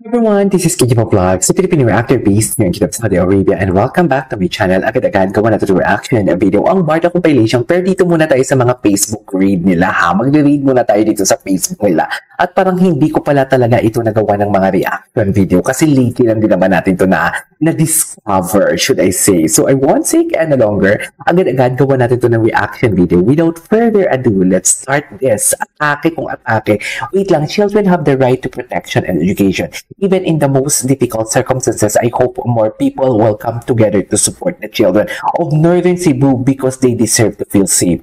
Everyone, this is Kijimo Vlogs, a Filipino reactor based here in Jeddah, Saudi Arabia, and welcome back to my channel. Agad-agad gawa na ito reaction video ang Barda compilation, pero dito muna tayo sa mga Facebook read nila ha. Magre-read muna tayo dito sa Facebook nila. At parang hindi ko pala talaga ito nagawa ng mga reaction video kasi lately lang din naman natin ito na-discover, should I say. So I won't take any longer. Agad-agad gawa natin ito ng reaction video. Without further ado, let's start this. Atake kung atake. Wait lang, children have the right to protection and education. Even in the most difficult circumstances, I hope more people will come together to support the children of Northern Cebu because they deserve to feel safe,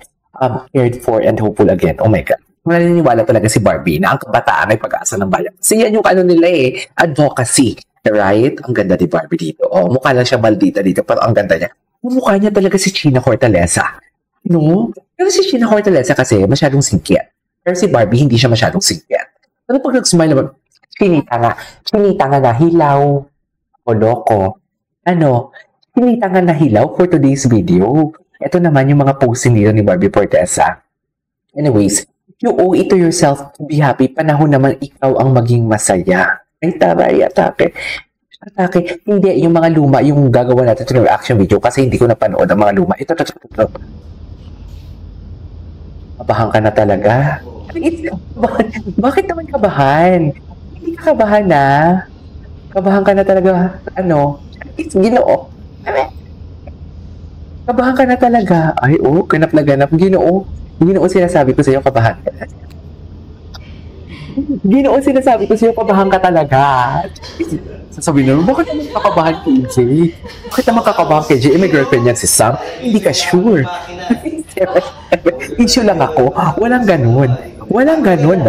cared for, and hopeful again. Oh my God. Maniniwala talaga si Barbie na ang kabataan ay pag-asa ng bayan. Kasi yan yung ano nila advocacy. Right? Ang ganda ni Barbie dito. Oh, mukha lang siya maldita dito, pero ang ganda niya. Mukha niya talaga si China Hortaleza. No? Pero si China Hortaleza kasi masyadong singkit. Pero si Barbie hindi siya masyadong singkit. Pero pag nag-smile naman, Chinita nga na hilaw. O loko. Chinita nga na hilaw for today's video. Ito naman yung mga posting dito ni Barbie Fortesa. Anyways, you owe it to yourself to be happy. Panahon naman ikaw ang maging masaya. Ay, taray, atake. Atake. Hindi, yung mga luma, yung gagawa natin ito ng reaction video kasi hindi ko napanood ang mga luma. Ito. Kabahan ka na talaga. Bakit naman kabahan? Hindi ka kabahan na. Kabahan ka na talaga. Ginoo. Kabahan ka na talaga. Ay, ganap na ganap. Ginoo, sinasabi ko sa iyo, kabahan ka na. Ginoo, sinasabi ko sa iyo, kabahan ka talaga. Sasabihin naman, bakit naman kakabahan KJ? Bakit naman kakabahan KJ? May girlfriend yan si Sam. Hindi ka sure. Issue lang ako. Walang ganun. Walang ganun.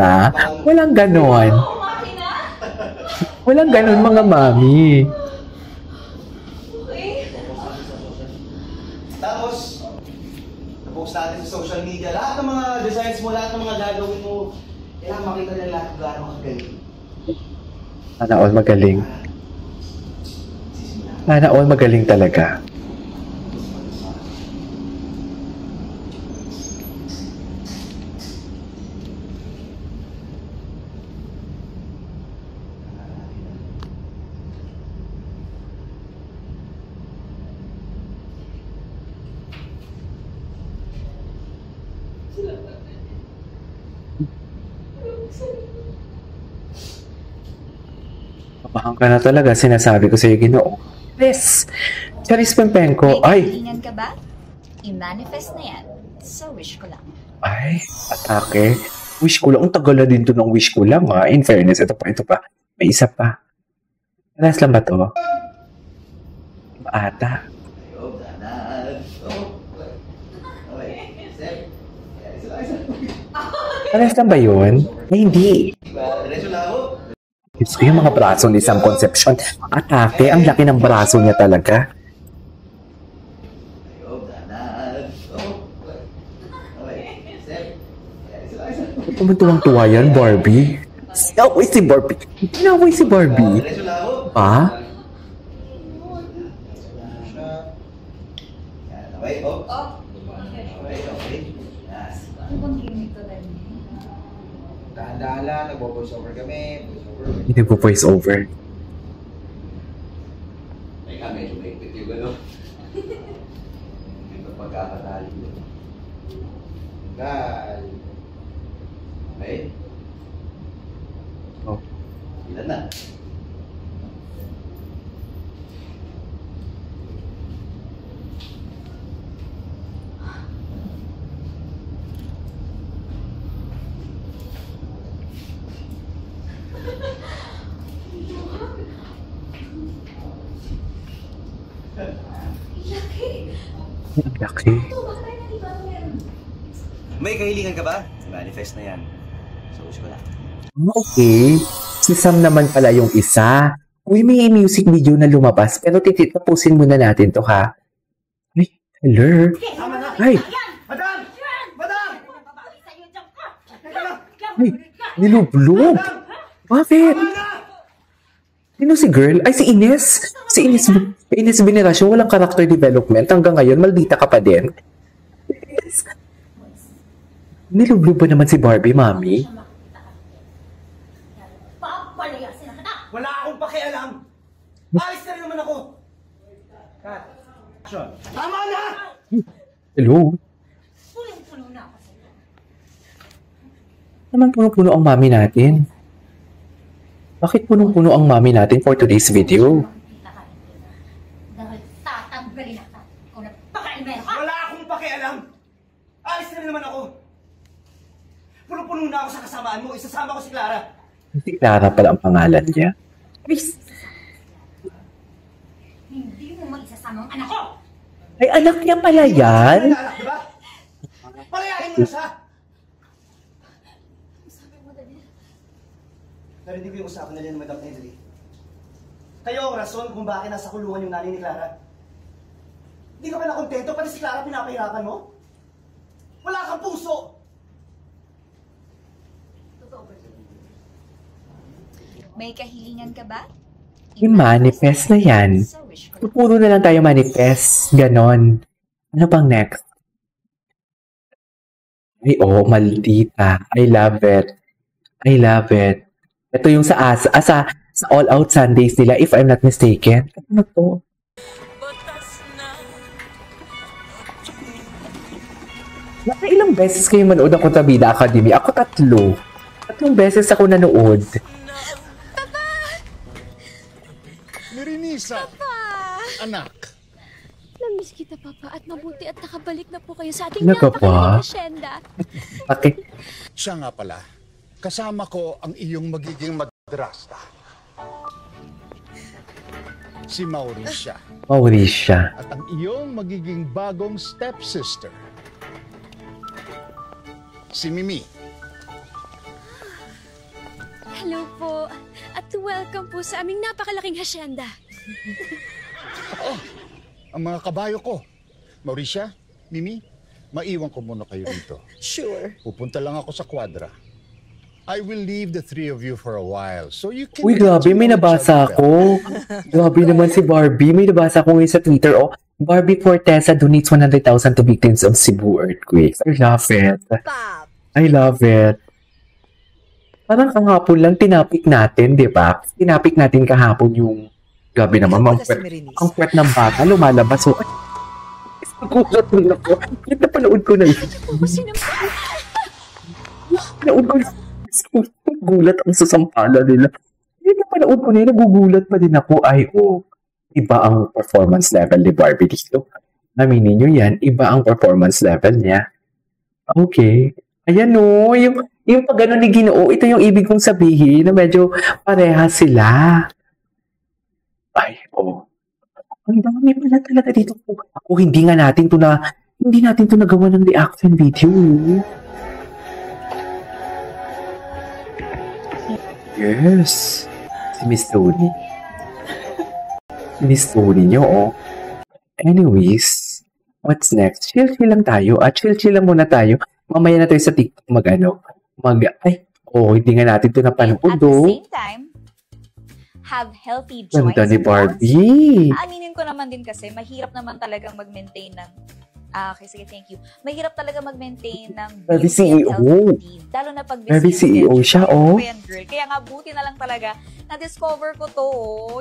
Walang ganun, mga mami. Tapos, na-post natin sa social media, lahat ng mga designs mo, lahat ng mga gagawin mo, kailangan makita nila lahat kung gaano kagaling. Sana all magaling. Sana all magaling talaga. Kabahan ka na talaga, sinasabi ko sa iyo, Ginoo. Yes! Charis Pempenko. Ay! Kahilingan ka ba? I-manifest na yan. So, wish ko lang. Ay, atake. Wish ko lang. Ang tagal na din to ng wish ko lang ha. In fairness, ito pa. May isa pa. Alas lang ba to? Ata. Alas lang ba yun? Ay, hindi. Gusto ko yung mga braso ni Sam Concepcion. Atake, ang laki ng braso niya talaga. Tumuntuwang-tuwa yan, Barbie. Sinaway si Barbie. Pa? Dahan-dahan, nagbo-voice over kami. Hindi po voice over. Ay ka, medyo may yung gano'n. Ito pagkakatali. Gal. Okay? Oh. Ilan na? Laki. May kahilingan ka ba? Manifest na yan. So, wish ko lang. Okay. Si Sam naman pala yung isa. Uy, may music video na lumabas. Pero tapusin muna natin to ha. Ay, hello. Ay! Madam! Madam! Ay, nilublog. Bakit? Sino si girl? Ay, si Ines. Si Ines Veneracion, walang character development. Hanggang ngayon, maldita ka pa din. Nilublog ba naman si Barbie, mami? Wala akong pakialam! Ayos na rin naman ako! Kat, action! Tama na! Hello? Punong-puno na ako sa'yo. Naman punong-puno ang mami natin. Bakit punong-puno ang mami natin for today's video? Dahil tatanggalin ako. Ikaw na pakalimero ka! Wala akong pakialam! Ayos na rin naman ako! Puno-puno na ako sa kasamaan mo. Isasama ko si Clara. Si Clara pala ang pangalan niya. Hindi mo maisasama ang anak ko! Ay, anak niya pala yan? Anak, diba? Palayain mo na siya! Sabi mo, Daniel. Narinig ko yung usapan nila ni Madam Henry. Kayo ang rason kung bakit nasa kulungan yung nanay ni Clara. Hindi ka ba nakontento? Pati si Clara pinapahirapan mo? Wala kang puso! May kahilingan ka ba? I-manifest na yan. So wish ko. Puro na lang tayo manifest. Ganon. Ano pang next? Ay, oh, maldita. I love it. I love it. Ito yung sa All Out Sundays nila, if I'm not mistaken. Ano to? Nakailang beses kayo manood ng Kontrabida Academy? Ako 3. 3 beses ako nanood. Mirinisa, anak. Namiss kita, Papa, at mabuti at nakabalik na po kayo sa ating Talaga ba? napakalaking asyenda. Bakit? Siya nga pala, kasama ko ang iyong magiging madrasta. Si Mauricia. Mauricia. At ang iyong magiging bagong stepsister. Si Mimi. Hello po, at welcome po sa aming napakalaking asyenda. Ang mga kabayo ko. Mauricia, Mimi, maiwan ko muna kayo dito. Sure. Pupunta lang ako sa kwadra. I will leave the 3 of you for a while so you can... Uy, grabe, may nabasa ako. Grabe naman si Barbie. May nabasa ako ngayon sa Twitter. Oh, Barbie Fortesa donates 100,000 to victims of Cebu earthquakes. I love it. Pop. I love it. Parang kahapon lang tinapik natin, di ba? Tinapik natin kahapon yung... Grabe naman, ang kwet ng bata, lumalabas. So, ay, nagulat rin ako. Napanood ko na yun. Napanood ko na gulat ang susampala nila. Napanood ko na yun, nagugulat pa din ako. Ay, oh, iba ang performance level ni Barbie dito. Aminin nyo yan, iba ang performance level niya. Okay. Ayan o, yung pag gano'n ni Ginoo, ito yung ibig kong sabihin na medyo pareha sila. Ay, oh. Ang dami pala talaga dito. Ako, hindi natin to nagawa ng reaction video. Yes. Si Miss Tony. Miss Tony nyo, oh. Anyways, what's next? Chill-chill lang tayo. Chill-chill lang muna tayo. Mamaya na tayo sa TikTok hindi nga natin ito napanood, At the same time, have healthy joints. Ganda ni and bones. Barbie. Aminin ko naman din kasi, mahirap naman talagang mag-maintain ng okay, sige, thank you. Mahirap talaga mag-maintain ng Barbie beauty and CEO. health routine. Lalo na pag Barbie busy CEO yung siya, schedule. oh. Yan, girl. Kaya nga, buti na lang talaga na-discover ko to,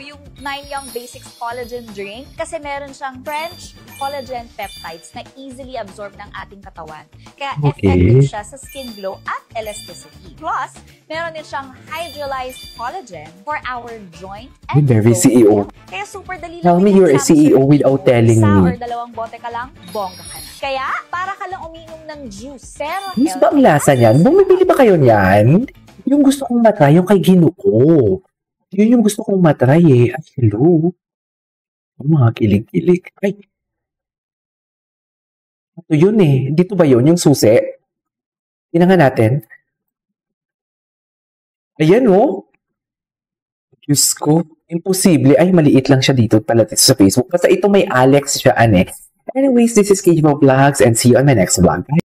yung 9 Young Basics Collagen Drink. Kasi meron siyang French collagen peptides na easily absorb ng ating katawan. Kaya effective siya sa skin glow at elasticity. Plus, meron din siyang hydrolyzed collagen for our joint and Barbie bone CEO. health. Kaya super dali lang. Tell me you're a CEO without telling Isa me. or 2 bote ka lang, bongga ka na. Kaya, para ka lang uminom ng juice. Pero, Miss ba ang lasa niyan? Bumibili ba kayo niyan? Yung gusto kong matry, yung kay Ginoo. Yun yung gusto kong matry eh. Ay, hello. Ang mga kilig-kilig. Ay. Ito yun eh. Dito ba yun? Yung susi? Tingnan natin. Ayan oh. Diyos ko. Imposible. Ay, maliit lang siya dito pala sa Facebook. Basta ito may Alex siya, ane. Anyways, this is KJ Vlogs and see you on my next vlog. Bye.